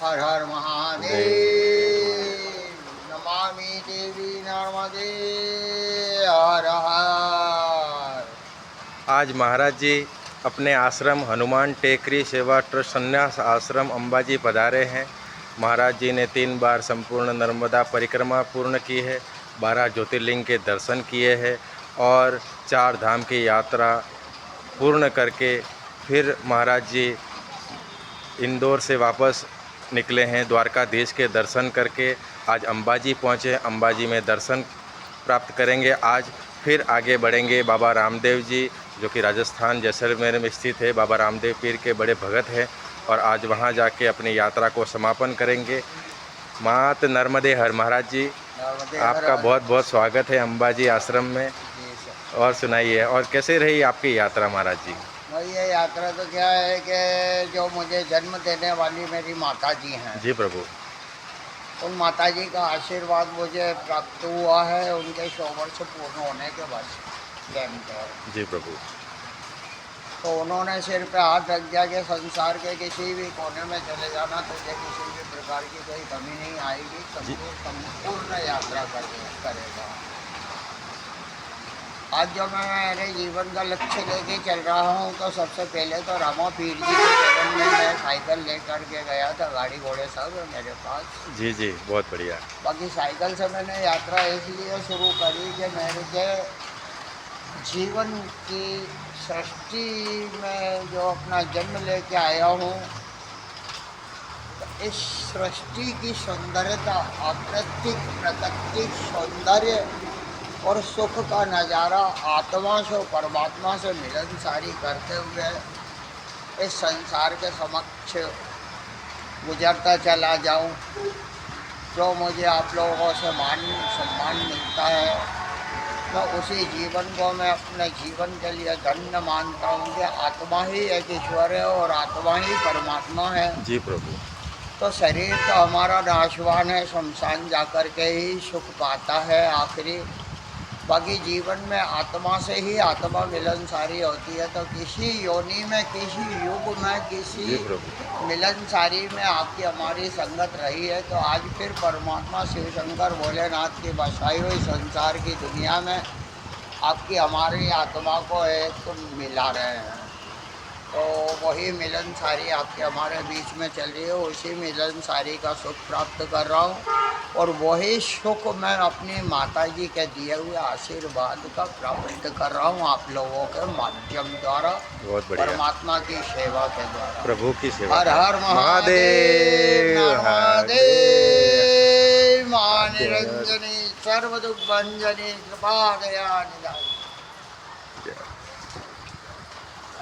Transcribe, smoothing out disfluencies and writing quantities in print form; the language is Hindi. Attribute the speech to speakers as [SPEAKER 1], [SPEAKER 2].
[SPEAKER 1] हर हर महादेव। नमामि देवी नर्मदे हर हर।
[SPEAKER 2] आज महाराज जी अपने आश्रम हनुमान टेकरी सेवा ट्रस्ट संन्यास आश्रम अंबाजी पधारे हैं। महाराज जी ने 3 बार संपूर्ण नर्मदा परिक्रमा पूर्ण की है, 12 ज्योतिर्लिंग के दर्शन किए हैं और 4 धाम की यात्रा पूर्ण करके फिर महाराज जी इंदौर से वापस निकले हैं। द्वारकाधीश के दर्शन करके आज अंबाजी पहुँचे। अंबाजी में दर्शन प्राप्त करेंगे। आज फिर आगे बढ़ेंगे। बाबा रामदेव जी जो कि राजस्थान जैसलमेर में स्थित है, बाबा रामदेव पीर के बड़े भगत हैं और आज वहां जाके अपनी यात्रा को समापन करेंगे। मात नर्मदे हर। महाराज जी आपका बहुत बहुत स्वागत है अंबाजी आश्रम में। और सुनाइए, और कैसे रही आपकी यात्रा महाराज जी?
[SPEAKER 1] भाई ये यात्रा तो क्या है कि जो मुझे जन्म देने वाली मेरी माता जी हैं,
[SPEAKER 2] जी प्रभु,
[SPEAKER 1] उन माता जी का आशीर्वाद मुझे प्राप्त हुआ है उनके 100 वर्ष पूर्ण होने के बाद टाइम पर।
[SPEAKER 2] जी प्रभु।
[SPEAKER 1] तो उन्होंने सिर पे हाथ रख दिया कि संसार के किसी भी कोने में चले जाना, तुझे किसी भी प्रकार की कोई कमी नहीं आएगी, संपूर्ण यात्रा करेगा। आज जो मैं मेरे जीवन का लक्ष्य लेके चल रहा हूँ, तो सबसे पहले तो रामा पीर जी के चरण में मैं साइकिल लेकर के गया था, गाड़ी घोड़े सब मेरे पास।
[SPEAKER 2] जी जी, बहुत बढ़िया।
[SPEAKER 1] बाकी साइकिल से मैंने यात्रा इसलिए शुरू करी कि मेरे के जीवन की सृष्टि में जो अपना जन्म लेके आया हूँ, इस सृष्टि की सौंदर्यता, अप्रत्यक्ष प्राकृतिक सौंदर्य और सुख का नज़ारा आत्मा से परमात्मा से मिलनसारी करते हुए इस संसार के समक्ष गुजरता चला जाऊं। जो मुझे आप लोगों से मान सम्मान मिलता है, तो उसी जीवन को मैं अपने जीवन के लिए धन्य मानता हूँ कि आत्मा ही एक ईश्वर है और आत्मा ही परमात्मा है।
[SPEAKER 2] जी प्रभु।
[SPEAKER 1] तो शरीर तो हमारा नाशवान है, शमशान जाकर के ही सुख पाता है आखिरी। बाकी जीवन में आत्मा से ही आत्मा मिलनसारी होती है। तो किसी योनि में, किसी युग में, किसी मिलनसारी में आपकी हमारी संगत रही है, तो आज फिर परमात्मा शिव शंकर भोलेनाथ की बसाई हुई संसार की दुनिया में आपकी हमारी आत्मा को एक मिला रहे हैं। तो वही मिलनसारी आपके हमारे बीच में चल रही है, उसी मिलनसारी का सुख प्राप्त कर रहा हूँ और वही सुख मैं अपनी माता जी के दिए हुए आशीर्वाद का प्राप्त कर रहा हूँ आप लोगों के माध्यम द्वारा।
[SPEAKER 2] बहुत बढ़िया।
[SPEAKER 1] परमात्मा की सेवा के द्वारा,
[SPEAKER 2] प्रभु की सेवा।
[SPEAKER 1] हर हर महादेव। नर्मदे मां निरंजनी सर्व दुख भंजनी कृपा दया निधानी।